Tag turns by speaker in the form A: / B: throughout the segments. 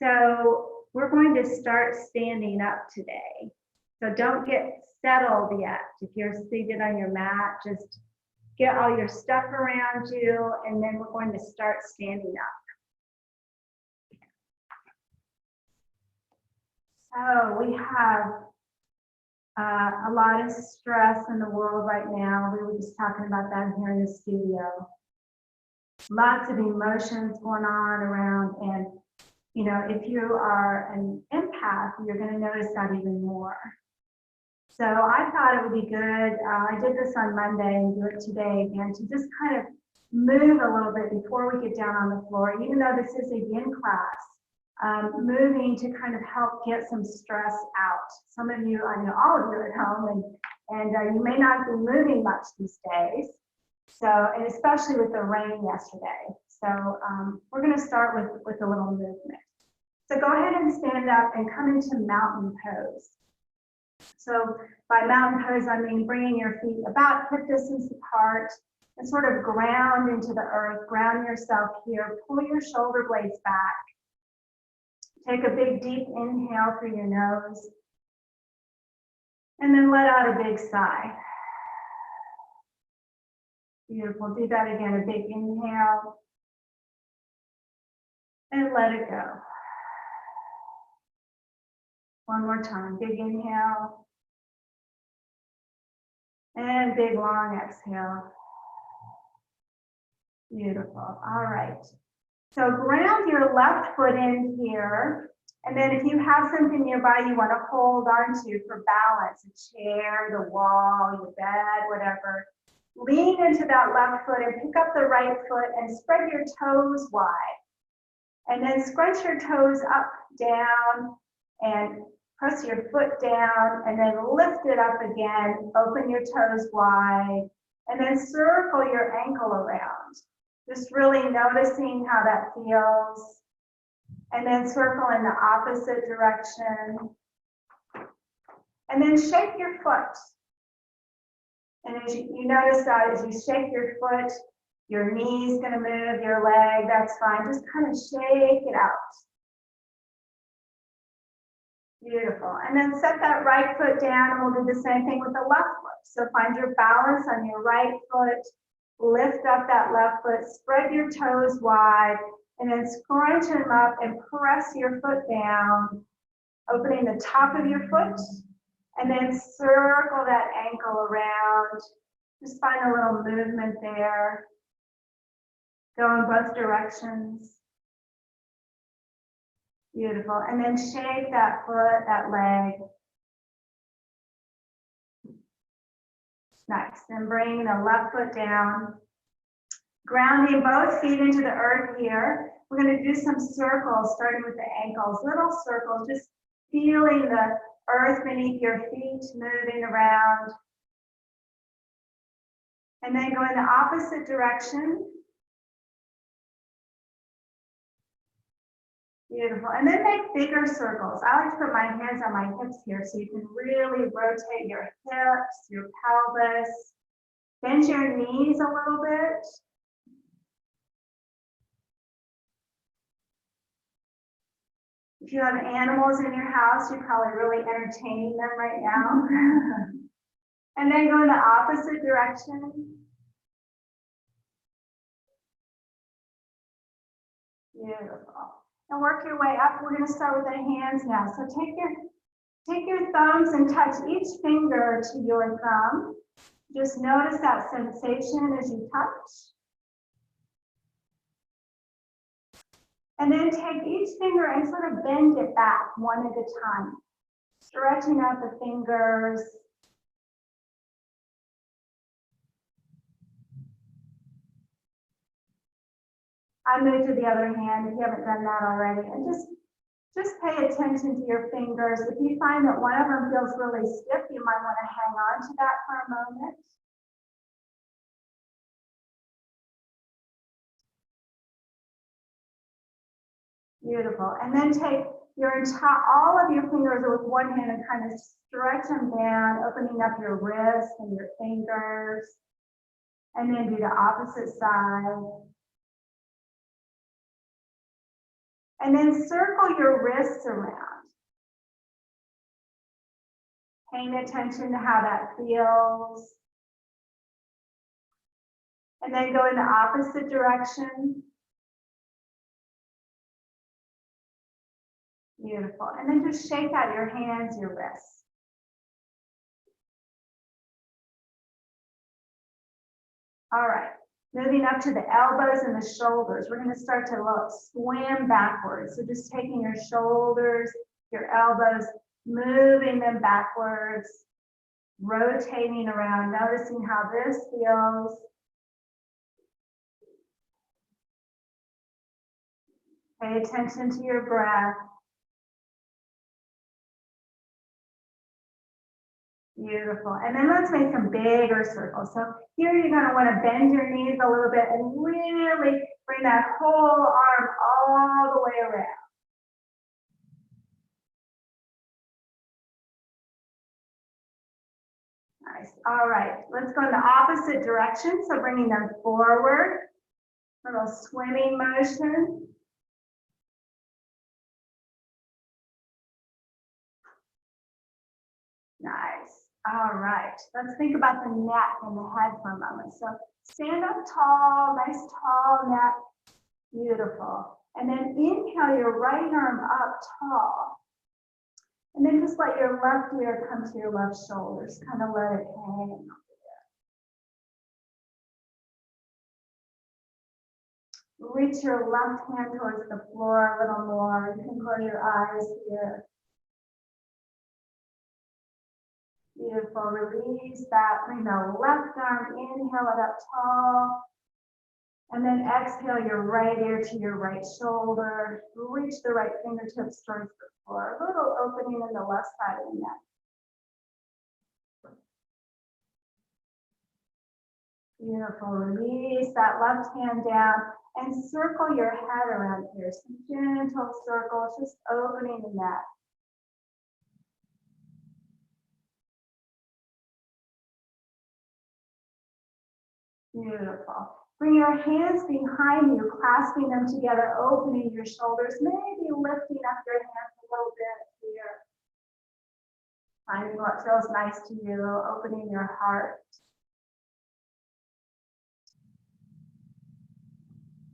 A: So we're going to start standing up today. So don't get settled yet. If you're seated on your mat, just get all your stuff around you, and then we're going to start standing up. So we have a lot of stress in the world right now. We were just talking about that here in the studio. Lots of emotions going on around, and you know, if you are an empath, you're going to notice that even more. So I thought it would be good. I did this on Monday and do it today again to just kind of move a little bit before we get down on the floor, even though this is a yin class, moving to kind of help get some stress out. Some of you, I know all of you are at home, and you may not be moving much these days. So, and especially with the rain yesterday. So we're going to start with a little movement. So go ahead and stand up and come into mountain pose. So by mountain pose, I mean bringing your feet about hip distance apart and sort of ground into the earth, ground yourself here, pull your shoulder blades back. Take a big deep inhale through your nose and then let out a big sigh. Beautiful, do that again, a big inhale and let it go. One more time, big inhale and big long exhale. Beautiful, all right. So ground your left foot in here, and then if you have something nearby you want to hold onto for balance, a chair, the wall, your bed, whatever, lean into that left foot and pick up the right foot and spread your toes wide. And then scrunch your toes up, down, and press your foot down, and then lift it up again, open your toes wide, and then circle your ankle around. Just really noticing how that feels. And then circle in the opposite direction. And then shake your foot. And as you notice that as you shake your foot, your knee's gonna move, your leg, that's fine. Just kind of shake it out. Beautiful. And then set that right foot down, and we'll do the same thing with the left foot. So find your balance on your right foot, lift up that left foot, spread your toes wide, and then scrunch them up and press your foot down, opening the top of your foot, and then circle that ankle around. Just find a little movement there. Go in both directions. Beautiful. And then shake that foot, that leg. Nice. Then bring the left foot down. Grounding both feet into the earth here. We're going to do some circles, starting with the ankles. Little circles, just feeling the earth beneath your feet moving around. And then go in the opposite direction. Beautiful. And then make bigger circles. I like to put my hands on my hips here so you can really rotate your hips, your pelvis. Bend your knees a little bit. If you have animals in your house, you're probably really entertaining them right now. And then go in the opposite direction. Beautiful. And work your way up. We're going to start with the hands now. So take your thumbs and touch each finger to your thumb. Just notice that sensation as you touch. And then take each finger and sort of bend it back one at a time, stretching out the fingers. I move to the other hand if you haven't done that already. And just pay attention to your fingers. If you find that one of them feels really stiff, you might want to hang on to that for a moment. Beautiful. And then take all of your fingers with one hand and kind of stretch them down, opening up your wrists and your fingers. And then do the opposite side. And then circle your wrists around. Paying attention to how that feels. And then go in the opposite direction. Beautiful. And then just shake out your hands, your wrists. All right. Moving up to the elbows and the shoulders. We're going to start to swim backwards. So just taking your shoulders, your elbows, moving them backwards, rotating around, noticing how this feels. Pay attention to your breath. Beautiful. And then let's make some bigger circles. So here you're going to want to bend your knees a little bit and really bring that whole arm all the way around. Nice. All right. Let's go in the opposite direction. So bringing them forward. Little swimming motion. Nice. All right. Let's think about the neck and the head for a moment. So stand up tall, nice tall neck. Beautiful. And then inhale your right arm up tall. And then just let your left ear come to your left shoulder. Just kind of let it hang over there. Reach your left hand towards the floor a little more. You can close your eyes here. Beautiful. Release that. Bring the left arm, inhale it up tall. And then exhale your right ear to your right shoulder. Reach the right fingertips towards the floor. A little opening in the left side of the neck. Beautiful. Release that left hand down and circle your head around here. Some gentle circles, just opening the neck. Beautiful. Bring your hands behind you, clasping them together, opening your shoulders, maybe lifting up your hands a little bit here. Finding what feels nice to you, opening your heart.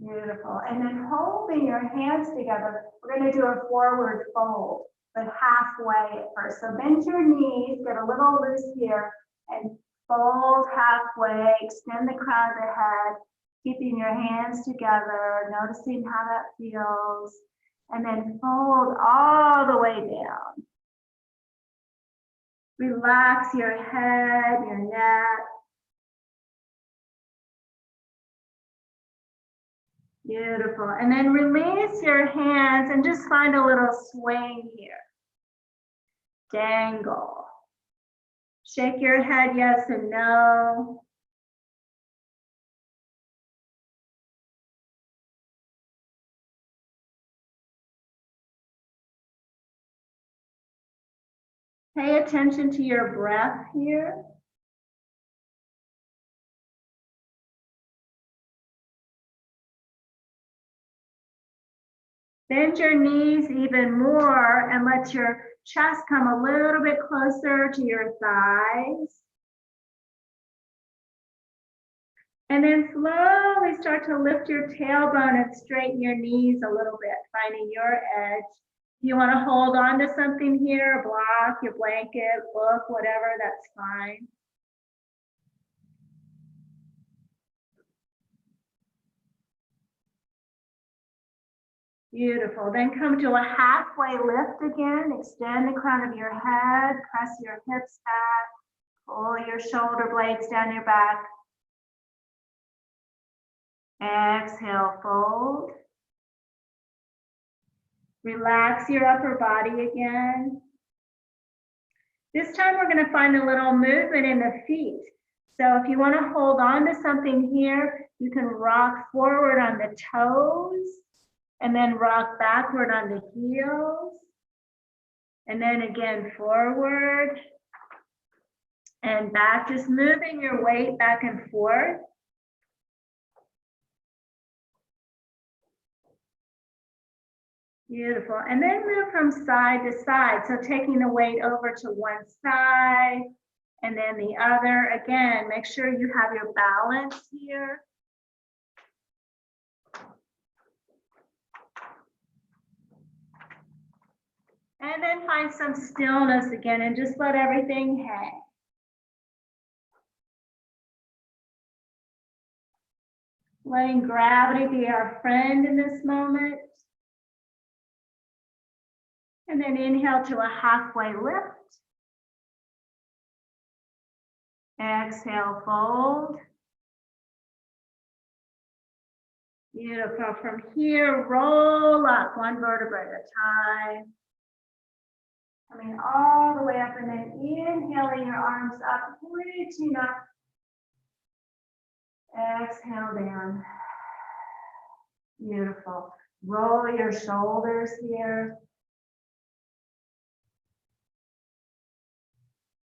A: Beautiful. And then holding your hands together, we're going to do a forward fold, but halfway at first. So bend your knees, get a little loose here, and fold halfway, extend the crown of the head, keeping your hands together, noticing how that feels, and then fold all the way down. Relax your head, your neck. Beautiful. And then release your hands and just find a little swing here. Dangle. Shake your head yes and no. Pay attention to your breath here. Bend your knees even more and let your chest come a little bit closer to your thighs. And then slowly start to lift your tailbone and straighten your knees a little bit, finding your edge. If you want to hold on to something here, a block, your blanket, book, whatever, that's fine. Beautiful. Then come to a halfway lift again. Extend the crown of your head, press your hips back, pull your shoulder blades down your back. Exhale, fold. Relax your upper body again. This time we're going to find a little movement in the feet. So if you want to hold on to something here, you can rock forward on the toes and then rock backward on the heels. And then again forward and back, just moving your weight back and forth. Beautiful. And then move from side to side. So taking the weight over to one side and then the other. Again, make sure you have your balance here. And then find some stillness again and just let everything hang. Letting gravity be our friend in this moment. And then inhale to a halfway lift. Exhale, fold. Beautiful. From here, roll up one vertebra at a time. Coming all the way up and then inhaling your arms up, reaching up. Exhale down. Beautiful. Roll your shoulders here.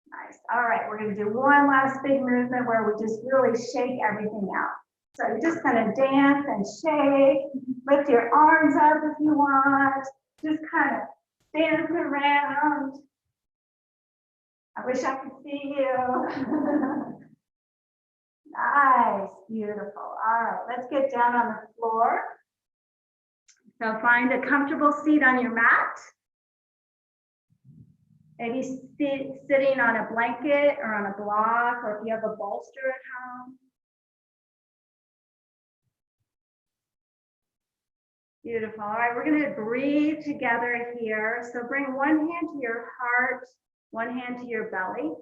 A: Nice. All right, we're going to do one last big movement where we just really shake everything out. So you're just going to dance and shake. Lift your arms up if you want. Just kind of dance around. I wish I could see you. Nice, beautiful. All right, let's get down on the floor. So find a comfortable seat on your mat. Maybe sitting on a blanket or on a block, or if you have a bolster at home. Beautiful. All right, we're going to breathe together here. So bring one hand to your heart, one hand to your belly.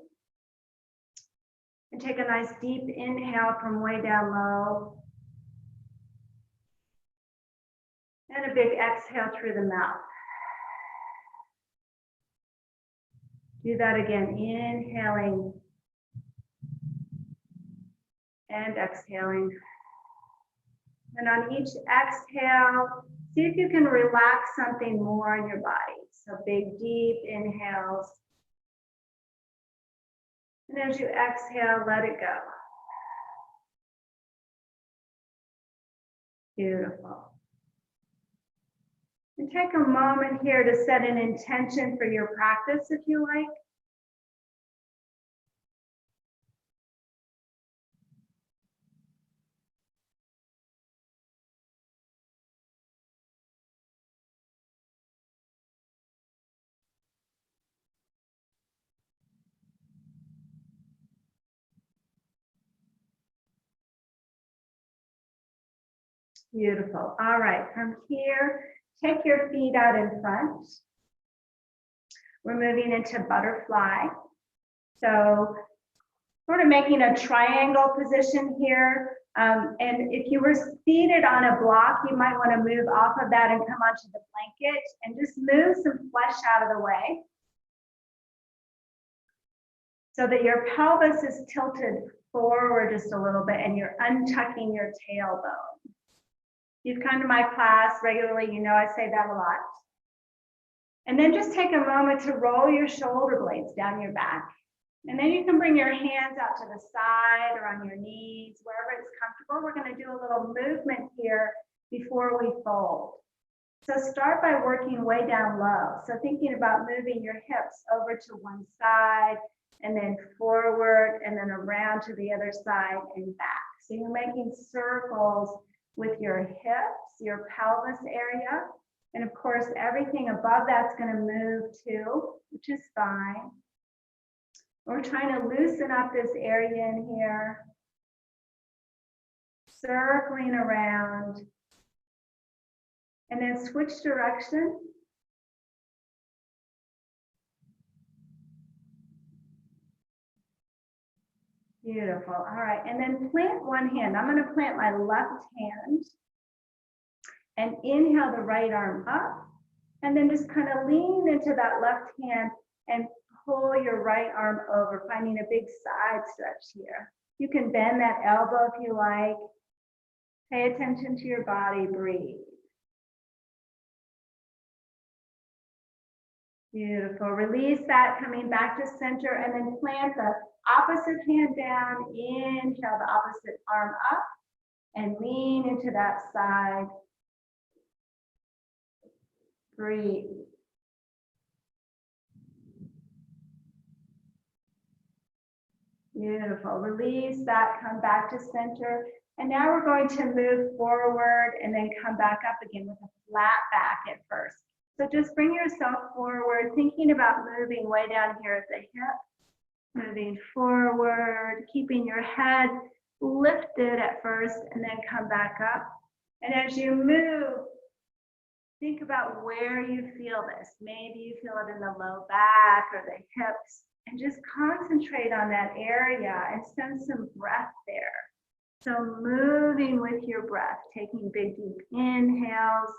A: And take a nice deep inhale from way down low. And a big exhale through the mouth. Do that again, inhaling and exhaling. And on each exhale, see if you can relax something more in your body. So big, deep inhales. And as you exhale, let it go. Beautiful. And take a moment here to set an intention for your practice if you like. Beautiful. All right, from here, take your feet out in front. We're moving into butterfly. So sort of making a triangle position here. And if you were seated on a block, you might want to move off of that and come onto the blanket and just move some flesh out of the way so that your pelvis is tilted forward just a little bit and you're untucking your tailbone. You've come to my class regularly, you know I say that a lot. And then just take a moment to roll your shoulder blades down your back. And then you can bring your hands out to the side or on your knees, wherever it's comfortable. We're going to do a little movement here before we fold. So start by working way down low. So thinking about moving your hips over to one side and then forward and then around to the other side and back. So you're making circles with your hips, your pelvis area. And of course, everything above that's going to move too, which is fine. We're trying to loosen up this area in here, circling around, and then switch direction. Beautiful. All right, and then plant one hand. I'm going to plant my left hand and inhale the right arm up, and then just kind of lean into that left hand and pull your right arm over, finding a big side stretch here. You can bend that elbow if you like. Pay attention to your body, breathe. Beautiful. Release that, coming back to center, and then plant the opposite hand down. Inhale the opposite arm up and lean into that side. Breathe. Beautiful. Release that, come back to center. And now we're going to move forward and then come back up again with a flat back at first. So just bring yourself forward, thinking about moving way down here at the hip, moving forward, keeping your head lifted at first and then come back up. And as you move, think about where you feel this. Maybe you feel it in the low back or the hips, and just concentrate on that area and send some breath there. So moving with your breath, taking big deep inhales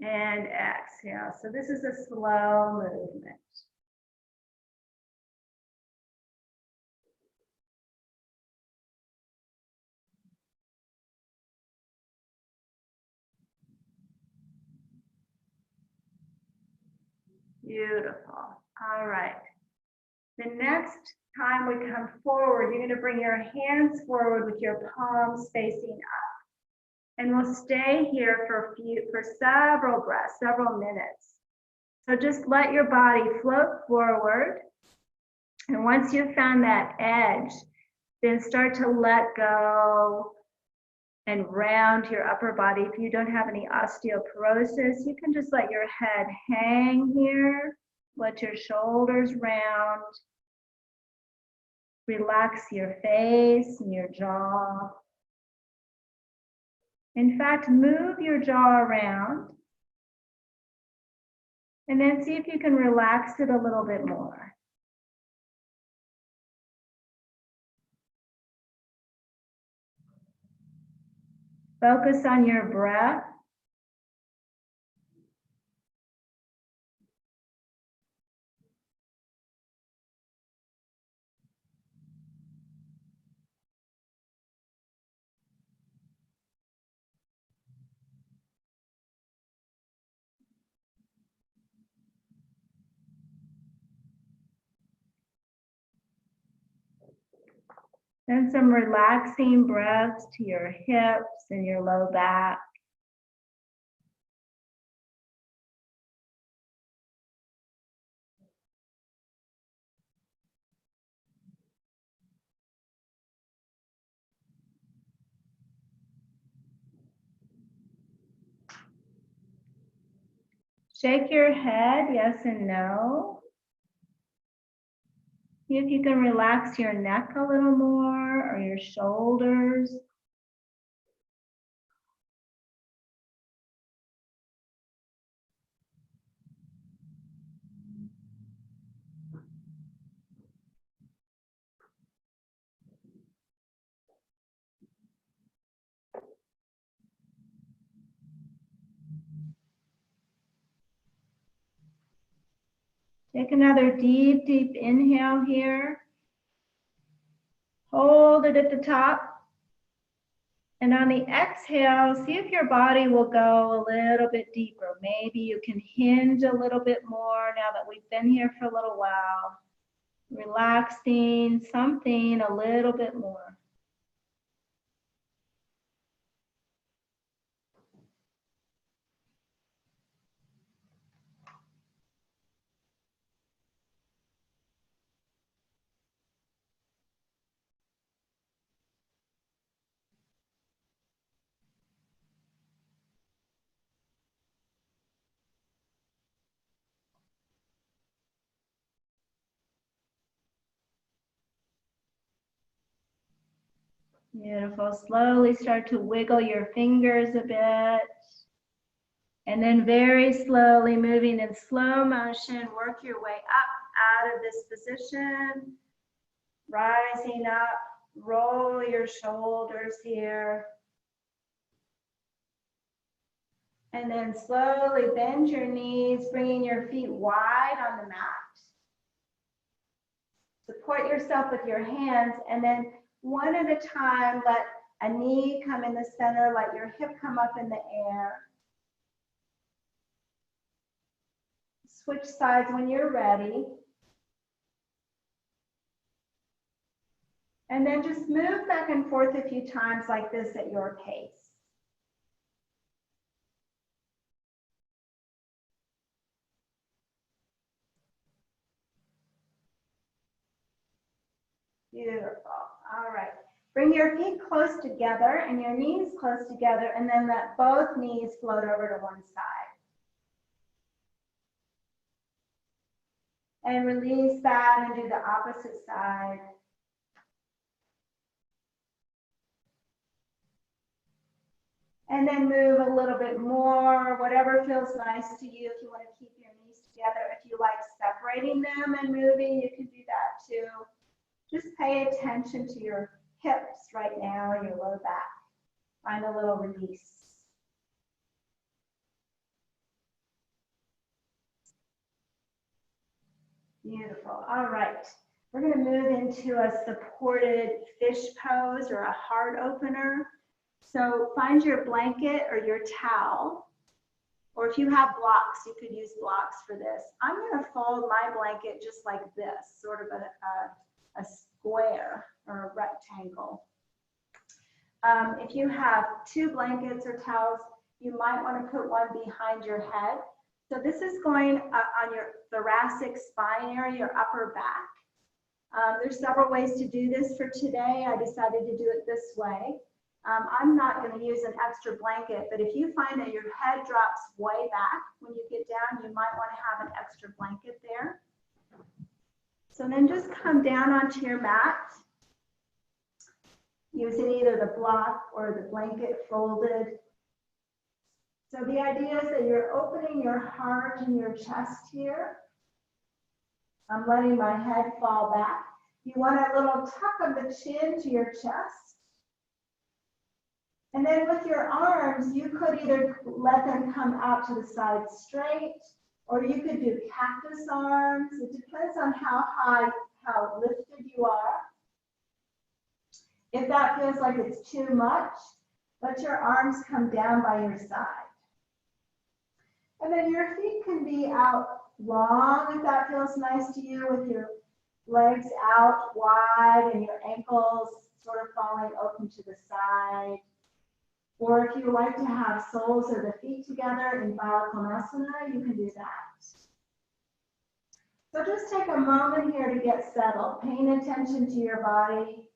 A: and exhale. So this is a slow movement. Beautiful. All right. The next time we come forward, you're going to bring your hands forward with your palms facing up. And we'll stay here for several breaths, several minutes. So just let your body float forward. And once you've found that edge, then start to let go and round your upper body. If you don't have any osteoporosis, you can just let your head hang here. Let your shoulders round. Relax your face and your jaw. In fact, move your jaw around. And then see if you can relax it a little bit more. Focus on your breath. Then some relaxing breaths to your hips and your low back. Shake your head, yes and no. See if you can relax your neck a little more or your shoulders. Take another deep, deep inhale here. Hold it at the top. And on the exhale, see if your body will go a little bit deeper. Maybe you can hinge a little bit more now that we've been here for a little while. Relaxing something a little bit more. Beautiful. Slowly start to wiggle your fingers a bit. And then very slowly, moving in slow motion, work your way up out of this position. Rising up, roll your shoulders here. And then slowly bend your knees, bringing your feet wide on the mat. Support yourself with your hands, and then one at a time, let a knee come in the center, let your hip come up in the air. Switch sides when you're ready. And then just move back and forth a few times like this at your pace. Beautiful. All right. Bring your feet close together and your knees close together, and then let both knees float over to one side. And release that and do the opposite side. And then move a little bit more, whatever feels nice to you. If you want to keep your knees together, if you like separating them and moving, you can do that too. Just pay attention to your hips right now, your low back. Find a little release. Beautiful. All right. We're going to move into a supported fish pose or a heart opener. So find your blanket or your towel, or if you have blocks, you could use blocks for this. I'm going to fold my blanket just like this, sort of a square or a rectangle. If you have two blankets or towels, you might want to put one behind your head. So this is going on your thoracic spine area, your upper back. There's several ways to do this for today. I decided to do it this way. I'm not going to use an extra blanket, but if you find that your head drops way back when you get down, you might want to have an extra blanket there. So then just come down onto your mat, using either the block or the blanket folded. So the idea is that you're opening your heart and your chest here. I'm letting my head fall back. You want a little tuck of the chin to your chest. And then with your arms, you could either let them come out to the side straight, or you could do cactus arms. It depends on how high, how lifted you are. If that feels like it's too much, let your arms come down by your side. And then your feet can be out long if that feels nice to you, with your legs out wide and your ankles sort of falling open to the side. Or if you like to have soles of the feet together in Balankonasana, you can do that. So just take a moment here to get settled, paying attention to your body.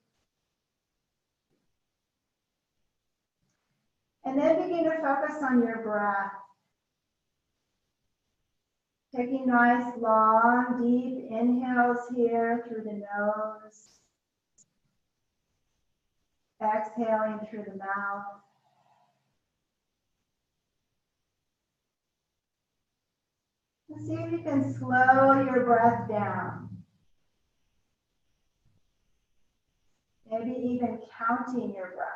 A: And then begin to focus on your breath. Taking nice, long, deep inhales here through the nose. Exhaling through the mouth. And see if you can slow your breath down. Maybe even counting your breath.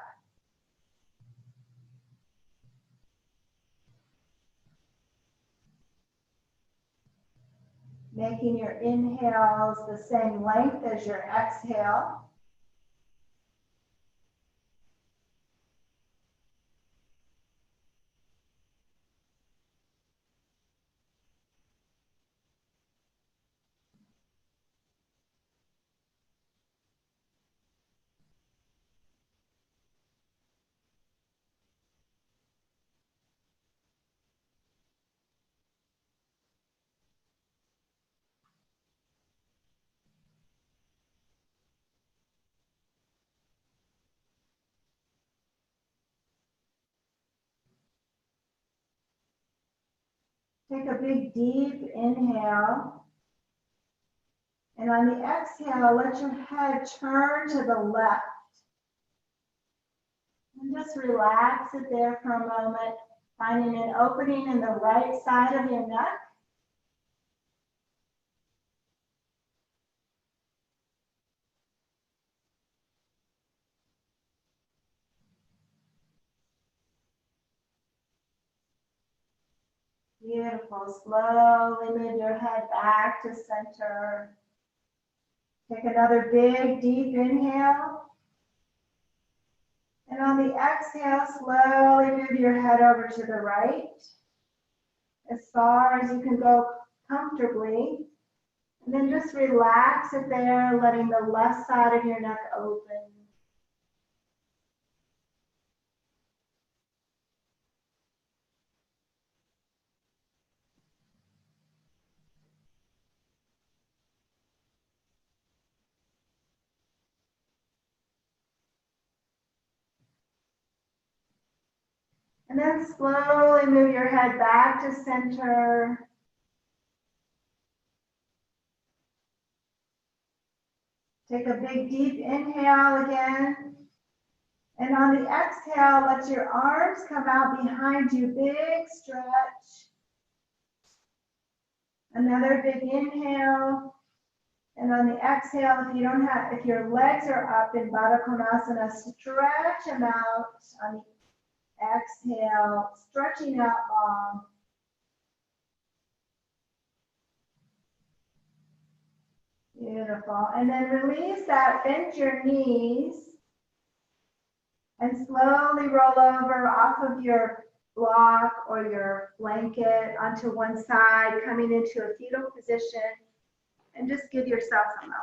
A: Making your inhales the same length as your exhale. Take a big, deep inhale. And on the exhale, let your head turn to the left. And just relax it there for a moment, finding an opening in the right side of your neck. Beautiful. Slowly move your head back to center. Take another big, deep inhale. And on the exhale, slowly move your head over to the right, as far as you can go comfortably. And then just relax it there, letting the left side of your neck open. And then slowly move your head back to center. Take a big deep inhale again. And on the exhale, let your arms come out behind you. Big stretch. Another big inhale. And on the exhale, if your legs are up in Baddha Konasana, stretch them out on the exhale, stretching out long. Beautiful. And then release that, bend your knees, and slowly roll over off of your block or your blanket onto one side, coming into a fetal position, and just give yourself a moment.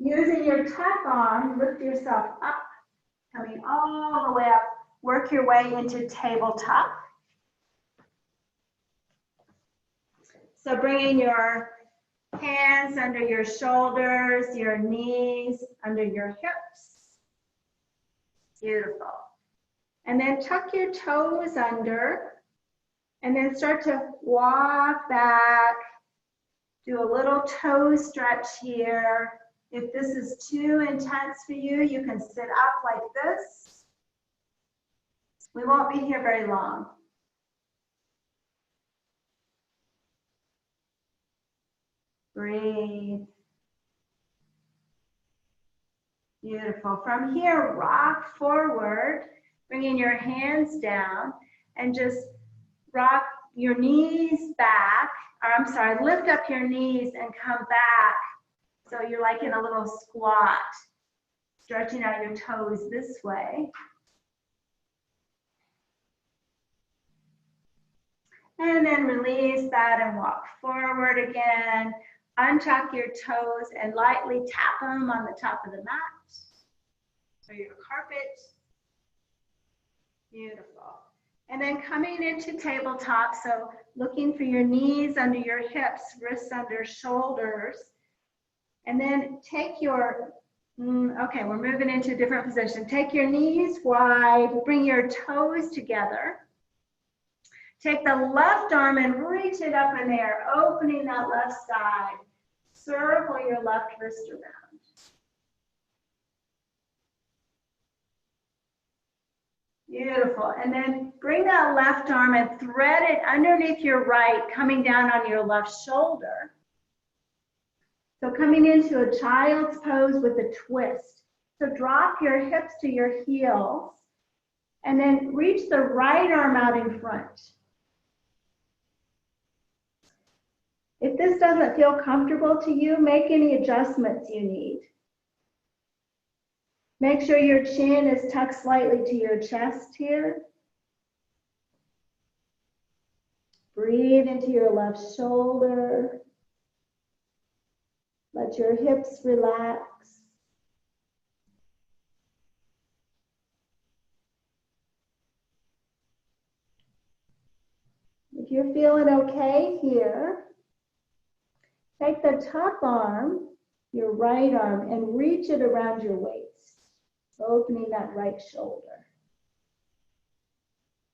A: Using your tuck arm, lift yourself up, coming all the way up. Work your way into tabletop. So bringing your hands under your shoulders, your knees under your hips. Beautiful. And then tuck your toes under, and then start to walk back. Do a little toe stretch here. If this is too intense for you, you can sit up like this. We won't be here very long. Breathe. Beautiful. From here, rock forward, bringing your hands down, and just rock your knees back. Or I'm sorry, lift up your knees and come back. So you're like in a little squat, stretching out your toes this way. And then release that and walk forward again. Untuck your toes and lightly tap them on the top of the mat or your carpet. Beautiful. And then coming into tabletop, so looking for your knees under your hips, wrists under shoulders. And then take your, okay, we're moving into a different position. Take your knees wide, bring your toes together. Take the left arm and reach it up in there, opening that left side. Circle your left wrist around. Beautiful. And then bring that left arm and thread it underneath your right, coming down on your left shoulder. So coming into a child's pose with a twist. So drop your hips to your heels and then reach the right arm out in front. If this doesn't feel comfortable to you, make any adjustments you need. Make sure your chin is tucked slightly to your chest here. Breathe into your left shoulder. Let your hips relax. If you're feeling okay here, take the top arm, your right arm, and reach it around your waist, opening that right shoulder.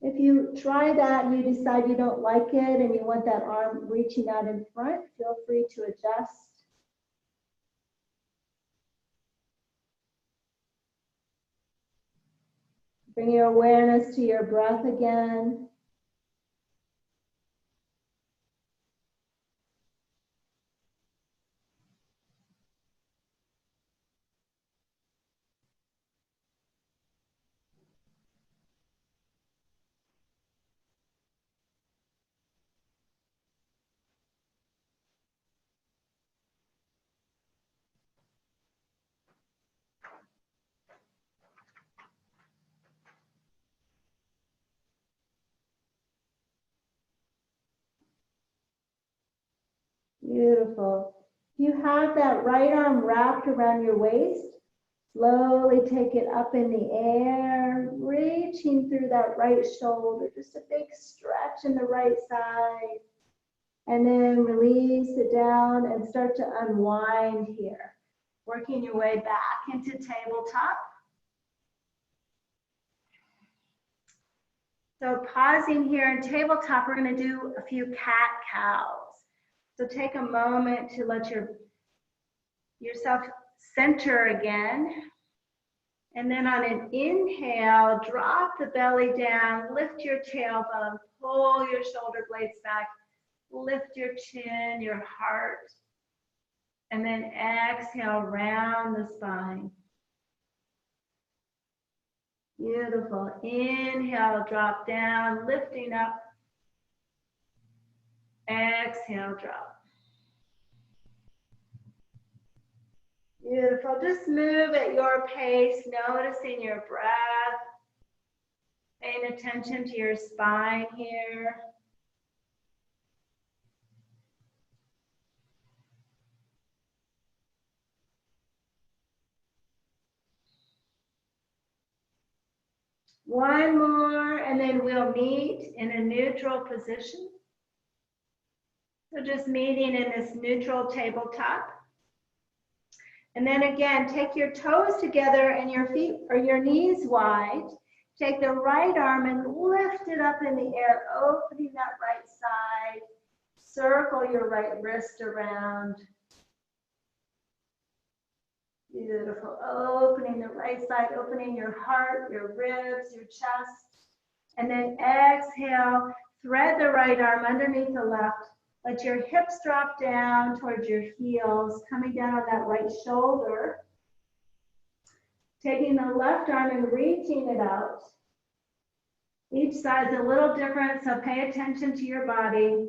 A: If you try that and you decide you don't like it and you want that arm reaching out in front, feel free to adjust. Bring your awareness to your breath again. Beautiful. You have that right arm wrapped around your waist. Slowly take it up in the air, reaching through that right shoulder, just a big stretch in the right side. And then release it down and start to unwind here. Working your way back into tabletop. So pausing here in tabletop, we're going to do a few cat-cows. So take a moment to let yourself center again. And then on an inhale, drop the belly down, lift your tailbone, pull your shoulder blades back, lift your chin, your heart, and then exhale, round the spine. Beautiful. Inhale, drop down, lifting up. Exhale, drop. Beautiful. Just move at your pace, noticing your breath, paying attention to your spine here. One more, and then we'll meet in a neutral position. So just meeting in this neutral tabletop. And then again, take your toes together and your feet or your knees wide. Take the right arm and lift it up in the air, opening that right side. Circle your right wrist around. Beautiful. Opening the right side, opening your heart, your ribs, your chest. And then exhale, thread the right arm underneath the left. Let your hips drop down towards your heels, coming down on that right shoulder. Taking the left arm and reaching it out. Each side's a little different, so pay attention to your body.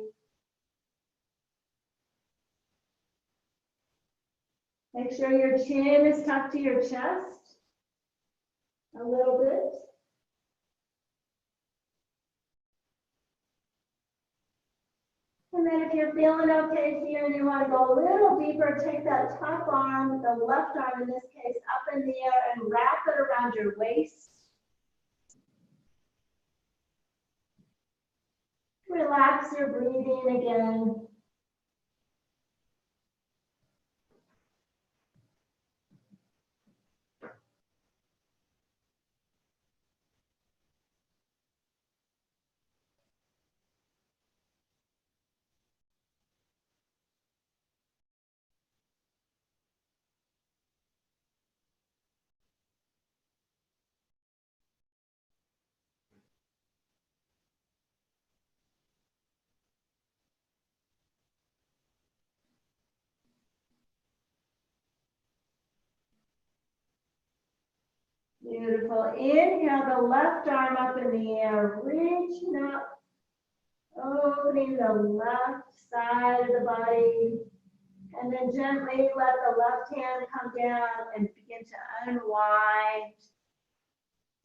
A: Make sure your chin is tucked to your chest a little bit. And then if you're feeling okay here and you want to go a little deeper, take that top arm, the left arm in this case, up in the air and wrap it around your waist. Relax your breathing again. Beautiful. Inhale the left arm up in the air, reaching up, opening the left side of the body. And then gently let the left hand come down and begin to unwind.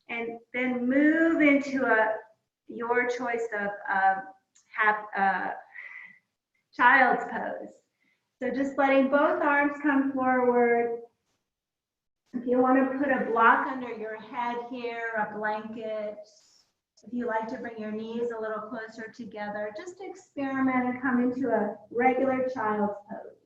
A: And then move into your choice of child's pose. So just letting both arms come forward. If you want to put a block under your head here, a blanket, if you like to bring your knees a little closer together, just experiment and come into a regular child's pose.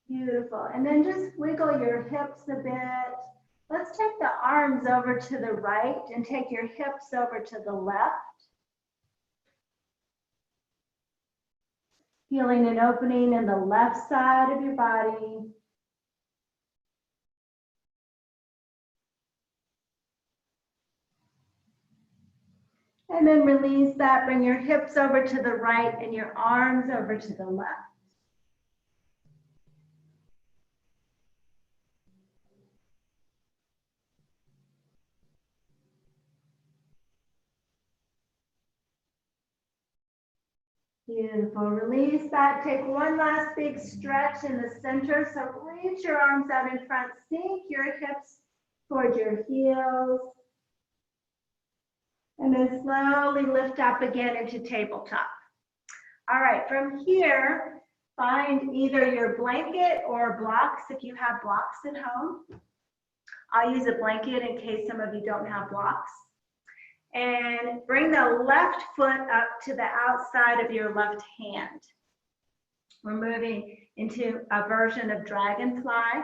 A: Beautiful. And then just wiggle your hips a bit. Let's take the arms over to the right and take your hips over to the left. Feeling an opening in the left side of your body. And then release that. Bring your hips over to the right and your arms over to the left. Beautiful. Release that. Take one last big stretch in the center. So reach your arms out in front. Sink your hips toward your heels. And then slowly lift up again into tabletop. All right, from here, find either your blanket or blocks if you have blocks at home. I'll use a blanket in case some of you don't have blocks. And bring the left foot up to the outside of your left hand. We're moving into a version of dragonfly.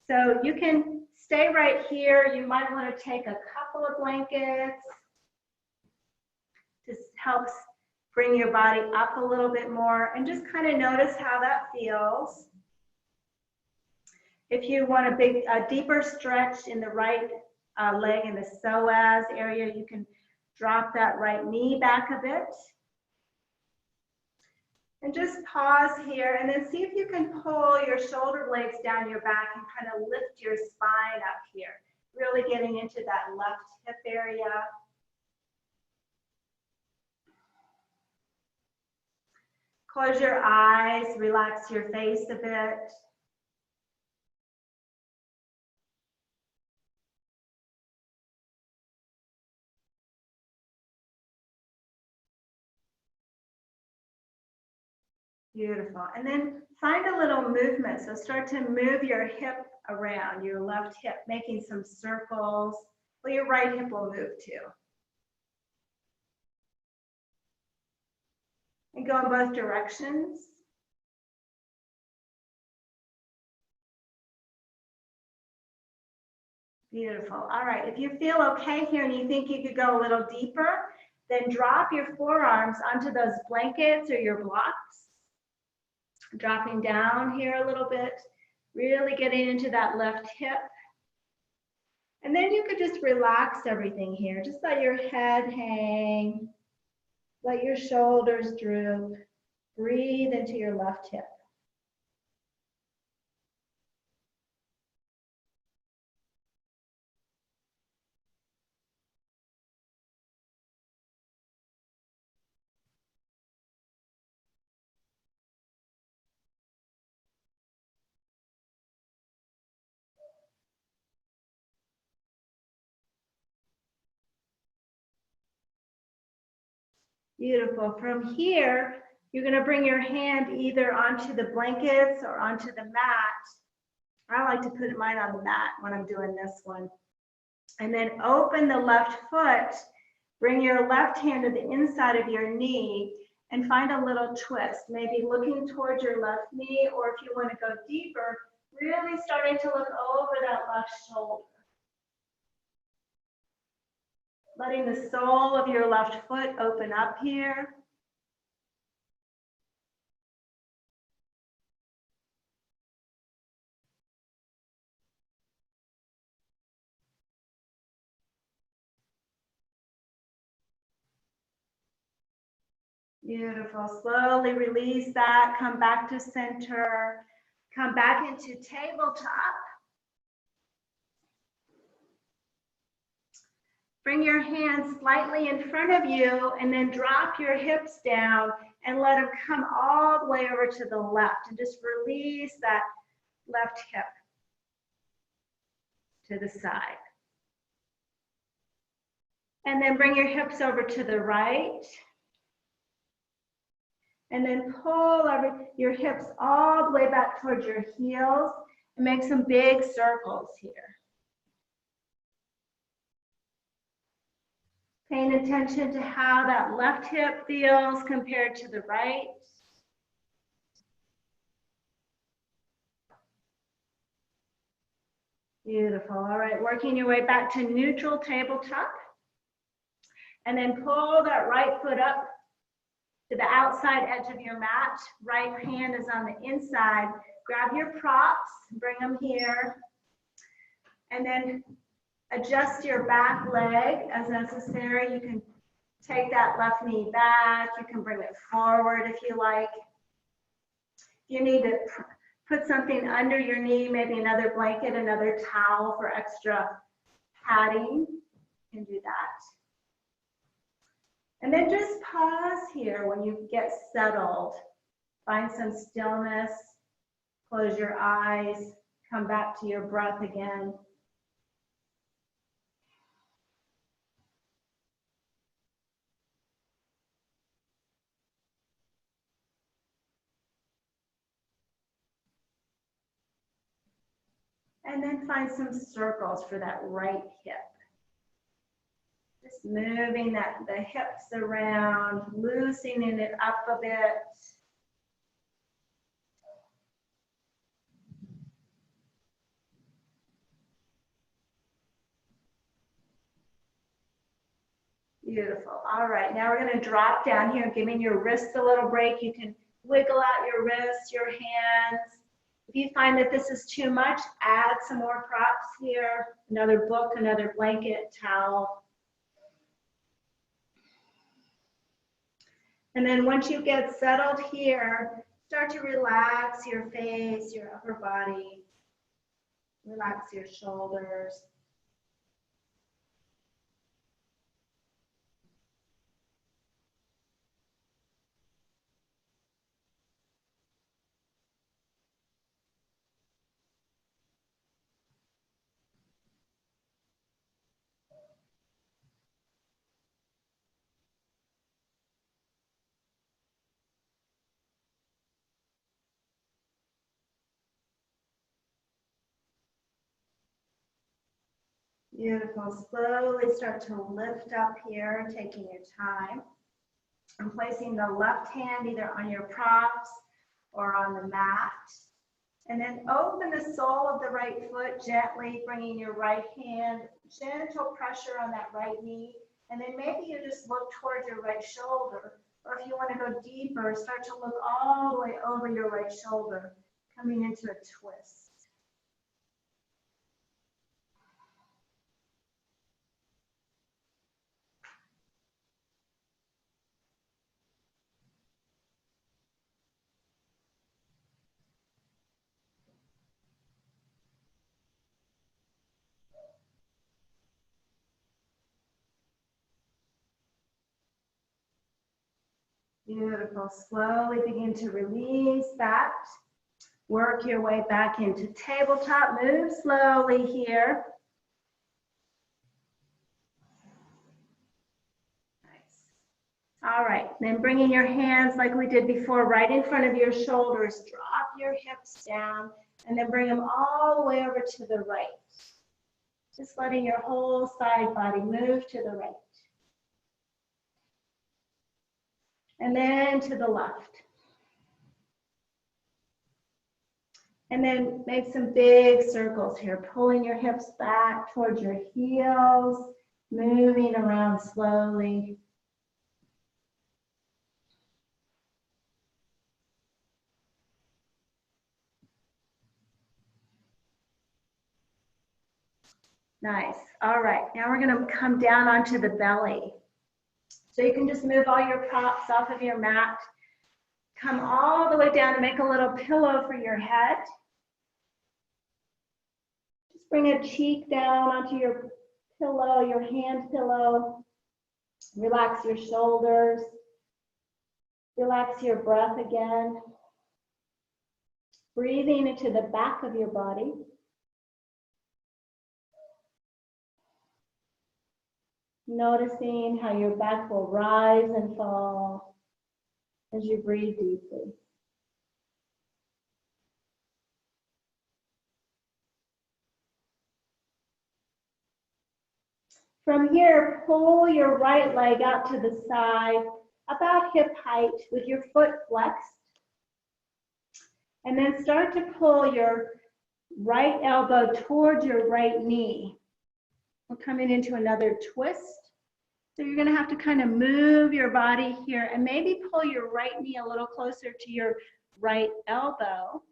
A: So you can stay right here. You might want to take a couple of blankets. Just helps bring your body up a little bit more and just kind of notice how that feels. If you want a deeper stretch in the right leg in the psoas area, you can drop that right knee back a bit. And just pause here and then see if you can pull your shoulder blades down your back and kind of lift your spine up here. Really getting into that left hip area. Close your eyes, relax your face a bit. Beautiful. And then find a little movement. So start to move your hip around, your left hip, making some circles. Well, your right hip will move too. And go in both directions. Beautiful. All right. If you feel okay here and you think you could go a little deeper, then drop your forearms onto those blankets or your blocks. Dropping down here a little bit, really getting into that left hip. And then you could just relax everything here. Just let your head hang. Let your shoulders droop. Breathe into your left hip. Beautiful. From here, you're going to bring your hand either onto the blankets or onto the mat. I like to put mine on the mat when I'm doing this one. And then open the left foot. Bring your left hand to the inside of your knee and find a little twist, maybe looking towards your left knee, or if you want to go deeper, really starting to look over that left shoulder. Letting the sole of your left foot open up here. Beautiful. Slowly release that. Come back to center. Come back into tabletop. Bring your hands slightly in front of you and then drop your hips down and let them come all the way over to the left and just release that left hip to the side. And then bring your hips over to the right. And then pull your hips all the way back towards your heels and make some big circles here. Paying attention to how that left hip feels compared to the right. Beautiful. All right, working your way back to neutral tabletop. And then pull that right foot up to the outside edge of your mat. Right hand is on the inside. Grab your props, bring them here. And then adjust your back leg as necessary. You can take that left knee back. You can bring it forward if you like. You need to put something under your knee, maybe another blanket, another towel for extra padding. You can do that. And then just pause here when you get settled. Find some stillness, close your eyes, come back to your breath again. And then find some circles for that right hip. Just moving the hips around, loosening it up a bit. Beautiful. All right, now we're going to drop down here, giving your wrists a little break. You can wiggle out your wrists, your hands. If you find that this is too much, add some more props here. Another book, another blanket, towel. And then once you get settled here, start to relax your face, your upper body. Relax your shoulders. Beautiful. Slowly start to lift up here, taking your time. And placing the left hand either on your props or on the mat. And then open the sole of the right foot gently, bringing your right hand, gentle pressure on that right knee. And then maybe you just look towards your right shoulder. Or if you want to go deeper, start to look all the way over your right shoulder, coming into a twist. Beautiful. Slowly begin to release that. Work your way back into tabletop. Move slowly here. Nice. All right, then bringing your hands like we did before, right in front of your shoulders. Drop your hips down and then bring them all the way over to the right. Just letting your whole side body move to the right. And then to the left. And then make some big circles here, pulling your hips back towards your heels, moving around slowly. Nice. All right, now we're going to come down onto the belly. So you can just move all your props off of your mat. Come all the way down and make a little pillow for your head. Just bring a cheek down onto your pillow, your hand pillow. Relax your shoulders. Relax your breath again. Breathing into the back of your body. Noticing how your back will rise and fall as you breathe deeply. From here, pull your right leg out to the side, about hip height with your foot flexed. And then start to pull your right elbow towards your right knee. We're coming into another twist. So you're going to have to kind of move your body here and maybe pull your right knee a little closer to your right elbow,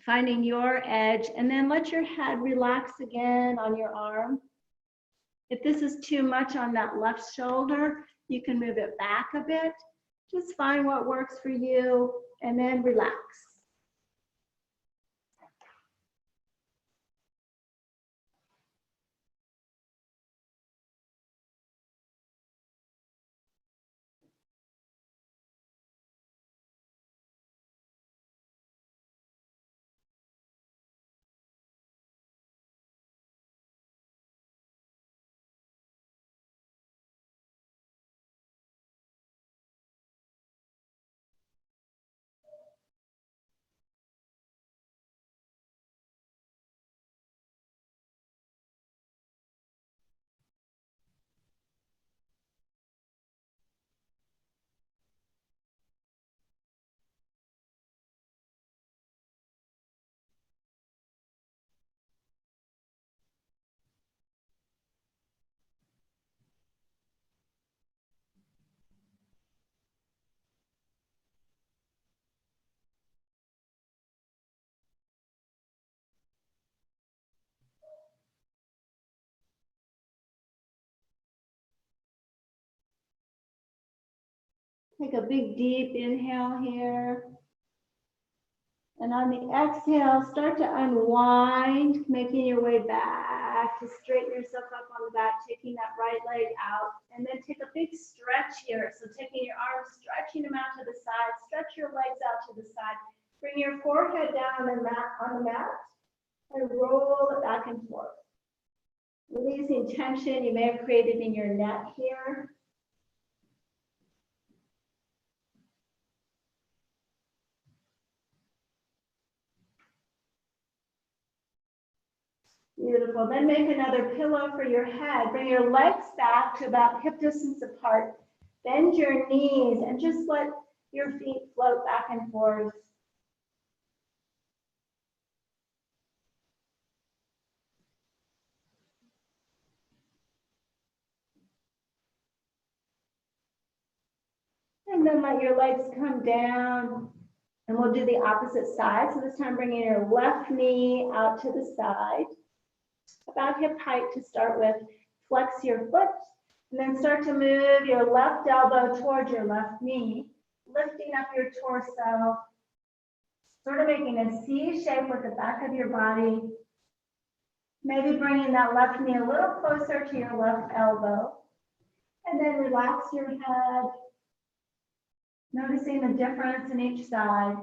A: finding your edge, and then let your head relax again on your arm. If this is too much on that left shoulder, you can move it back a bit. Just find what works for you and then relax.
B: Take a big deep inhale here. And on the exhale, start to unwind, making your way back to straighten yourself up on the back, taking that right leg out. And then take a big stretch here. So taking your arms, stretching them out to the side, stretch your legs out to the side. Bring your forehead down on the mat and roll it back and forth. Releasing tension you may have created in your neck here. Beautiful. Then make another pillow for your head. Bring your legs back to about hip distance apart. Bend your knees and just let your feet float back and forth. And then let your legs come down. And we'll do the opposite side. So this time bringing your left knee out to the side. About hip height to start with. Flex your foot. And then start to move your left elbow towards your left knee. Lifting up your torso. Sort of making a C shape with the back of your body. Maybe bringing that left knee a little closer to your left elbow. And then relax your head. Noticing the difference in each side.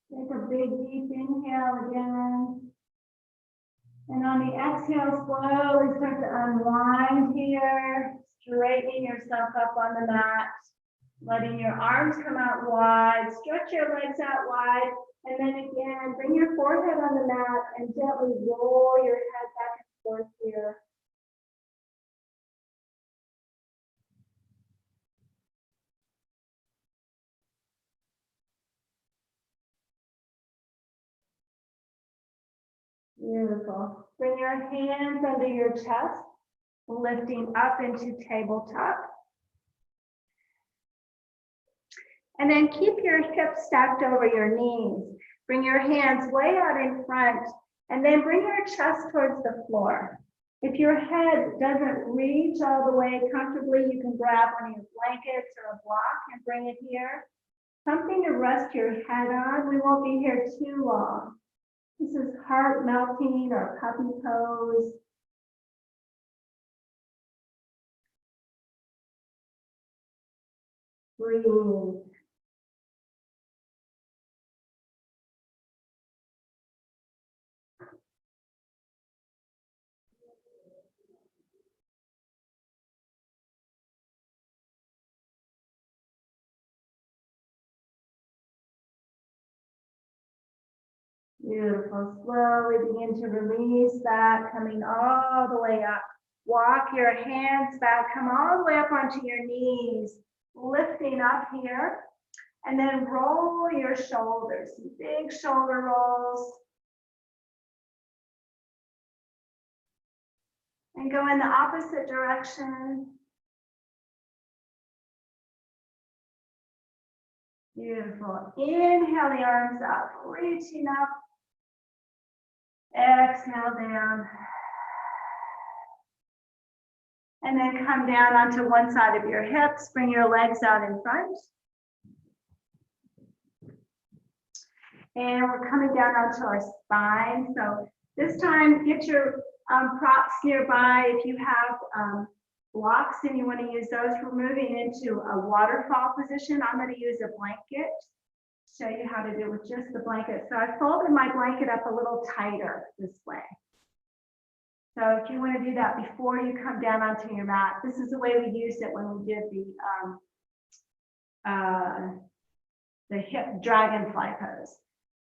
B: Take a big deep inhale again. And on the exhale, slowly start to unwind here, straightening yourself up on the mat, letting your arms come out wide, stretch your legs out wide, and then again, bring your forehead on the mat and gently roll your head back and forth here. Beautiful. Bring your hands under your chest, lifting up into tabletop. And then keep your hips stacked over your knees. Bring your hands way out in front, and then bring your chest towards the floor. If your head doesn't reach all the way comfortably, you can grab one of your blankets or a block and bring it here. Something to rest your head on. We won't be here too long. This is heart melting or puppy pose. Breathe. Beautiful. Slowly begin to release that, coming all the way up. Walk your hands back, come all the way up onto your knees, lifting up here, and then roll your shoulders, big shoulder rolls. And go in the opposite direction. Beautiful. Inhale the arms up, reaching up. Exhale down. And then come down onto one side of your hips. Bring your legs out in front. And we're coming down onto our spine. So this time, get your props nearby. If you have
A: blocks and you want to use those for moving into a waterfall position, I'm going to use a blanket. Show you how to do it with just the blanket. So I folded my blanket up a little tighter this way. So if you want to do that before you come down onto your mat, this is the way we used it when we did the hip dragonfly pose.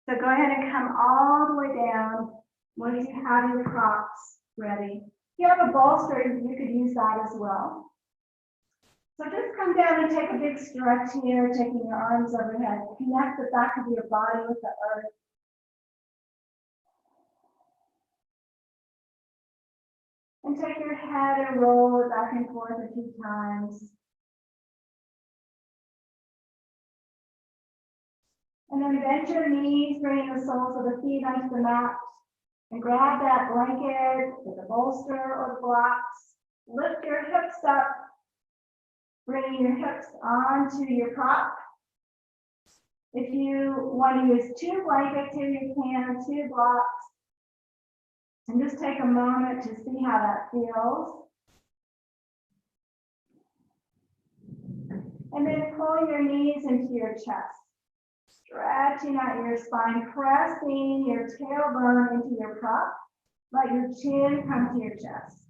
A: So go ahead and come all the way down once you have your props ready. If you have a bolster, you could use that as well. So just come down and take a big stretch here, taking your arms overhead. Connect the back of your body with the earth. And take your head and roll it back and forth a few times. And then bend your knees, bringing the soles of the feet onto the mat. And grab that blanket with the bolster or the blocks. Lift your hips up, bringing your hips onto your prop. If you want to use 2 blankets here, you can, 2 blocks. And just take a moment to see how that feels. And then pull your knees into your chest. Stretching out your spine, pressing your tailbone into your prop. Let your chin come to your chest.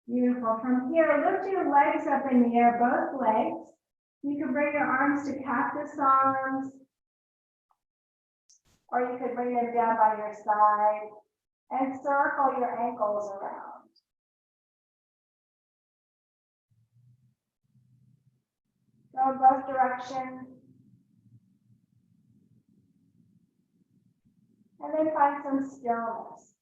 A: Beautiful. From here, lift your legs up in the air, both legs. You can bring your arms to cactus arms, or you could bring them down by your side and circle your ankles around. Go in both directions. And then find some stillness.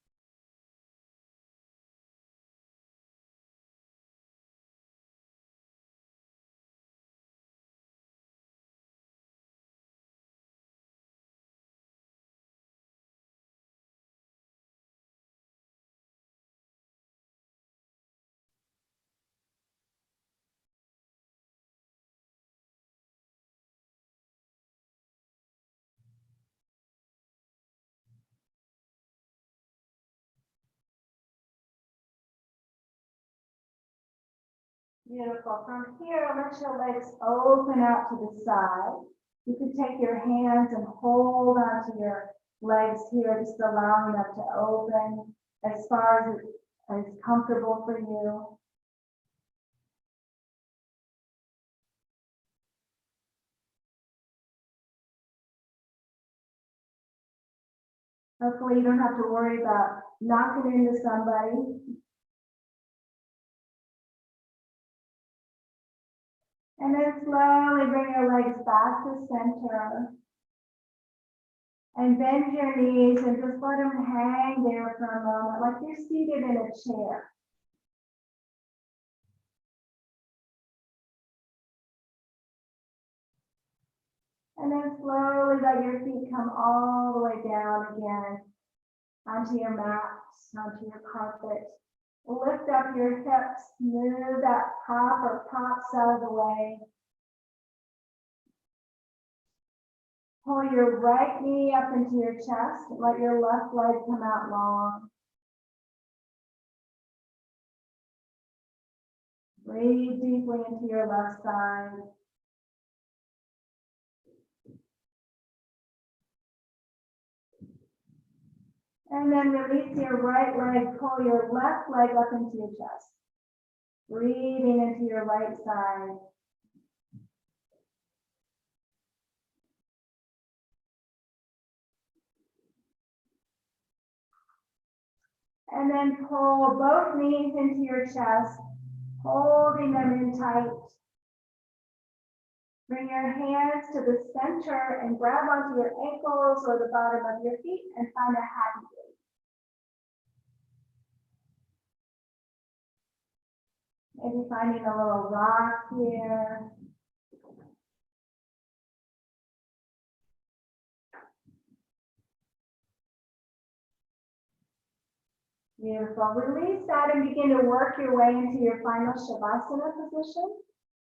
A: Beautiful. From here, let your legs open out to the side. You can take your hands and hold onto your legs here, just allowing them to open as far as is comfortable for you. Hopefully you don't have to worry about knocking into somebody. And then slowly bring your legs back to center. And bend your knees and just let them hang there for a moment, like you're seated in a chair. And then slowly let your feet come all the way down again onto your mat, onto your carpet. Lift up your hips, move that prop or props out of the way. Pull your right knee up into your chest. Let your left leg come out long. Breathe deeply into your left side. And then release your right leg. Pull your left leg up into your chest. Breathing into your right side. And then pull both knees into your chest, holding them in tight. Bring your hands to the center and grab onto your ankles or the bottom of your feet and find a happy place. Maybe finding a little rock here. Beautiful. Release that and begin to work your way into your final Shavasana position.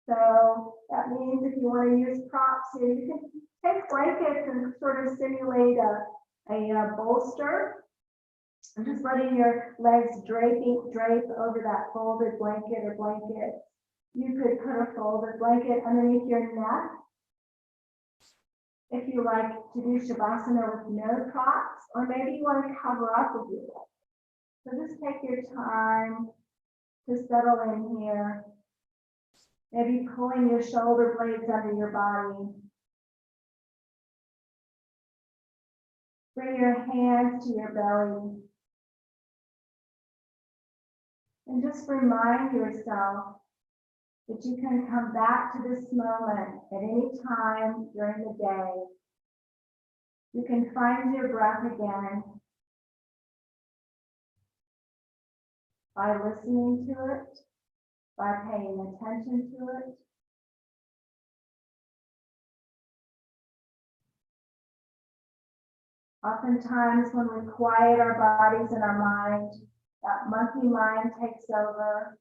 A: So that means if you want to use props here, you can Take blankets and sort of simulate a bolster. And just letting your legs drape over that folded blanket or blanket. You could put a folded blanket underneath your neck. If you like to do Shavasana with no props, or maybe you want to cover up with your legs. So just take your time to settle in here. Maybe pulling your shoulder blades under your body. Bring your hands to your belly. And just remind yourself that you can come back to this moment at any time during the day. You can find your breath again by listening to it, by paying attention to it. Oftentimes when we quiet our bodies and our mind, that monkey mind takes over,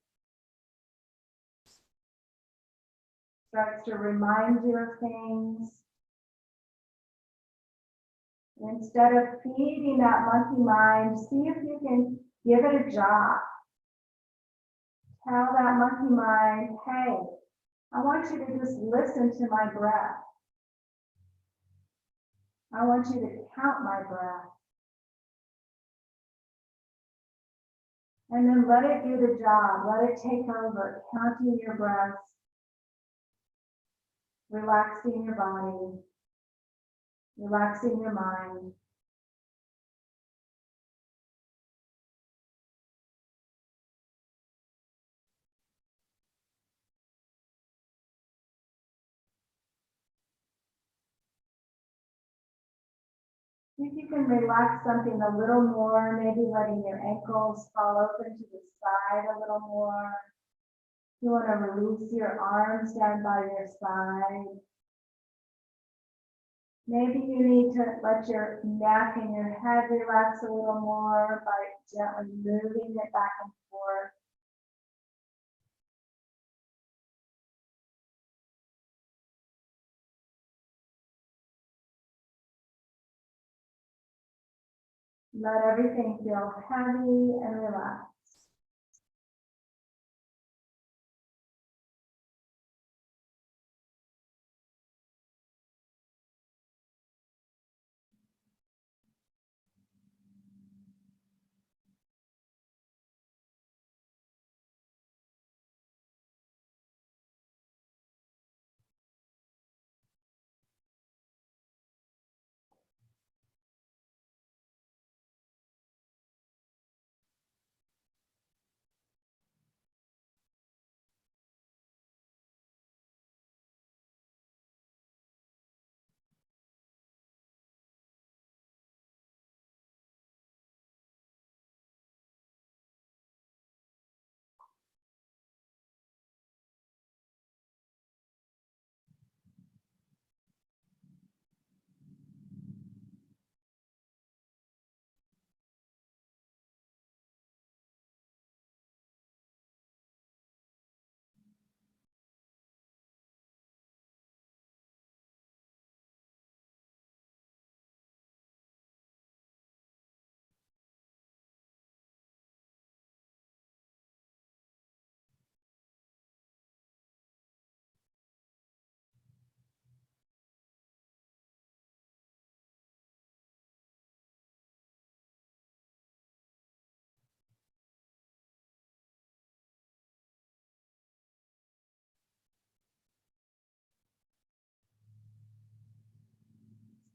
A: starts to remind you of things. And instead of feeding that monkey mind, see if you can give it a job. Tell that monkey mind, hey, I want you to just listen to my breath. I want you to count my breath. And then let it do the job. Let it take over, counting your breaths, relaxing your body, relaxing your mind. See if you can relax something a little more, maybe letting your ankles fall open to the side a little more. You want to release your arms down by your side. Maybe you need to let your neck and your head relax a little more by gently moving it back and forth. Let everything feel heavy and relaxed.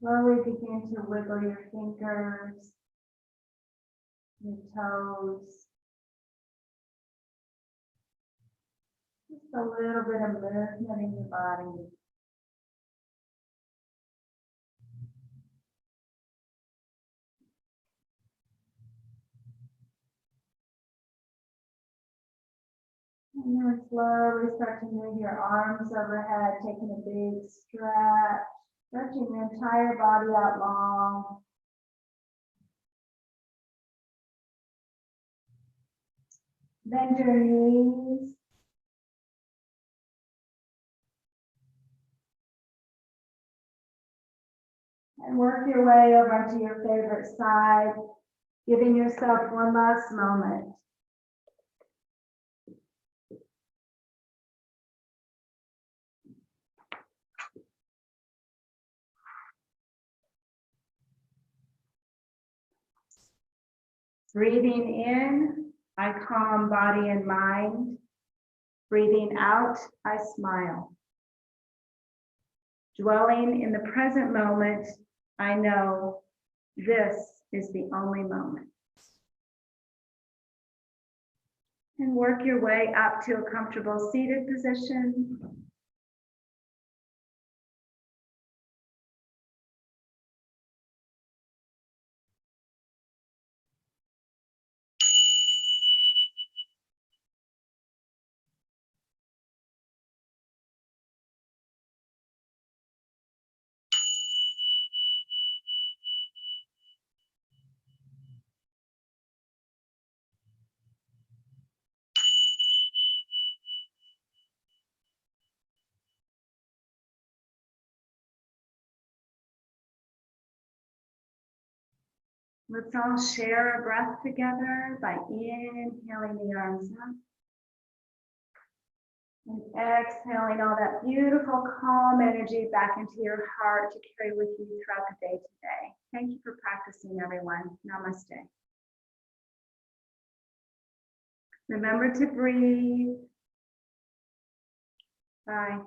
A: Slowly begin to wiggle your fingers, your toes. Just a little bit of movement in your body. And then slowly start to move your arms overhead, taking a big stretch, stretching your entire body out long. Bend your knees. And work your way over to your favorite side, giving yourself one last moment. Breathing in, I calm body and mind. Breathing out, I smile. Dwelling in the present moment, I know this is the only moment. And work your way up to a comfortable seated position. Let's all share a breath together by inhaling the arms up and exhaling all that beautiful calm energy back into your heart to carry with you throughout the day today. Thank you for practicing, everyone. Namaste. Remember to breathe. Bye.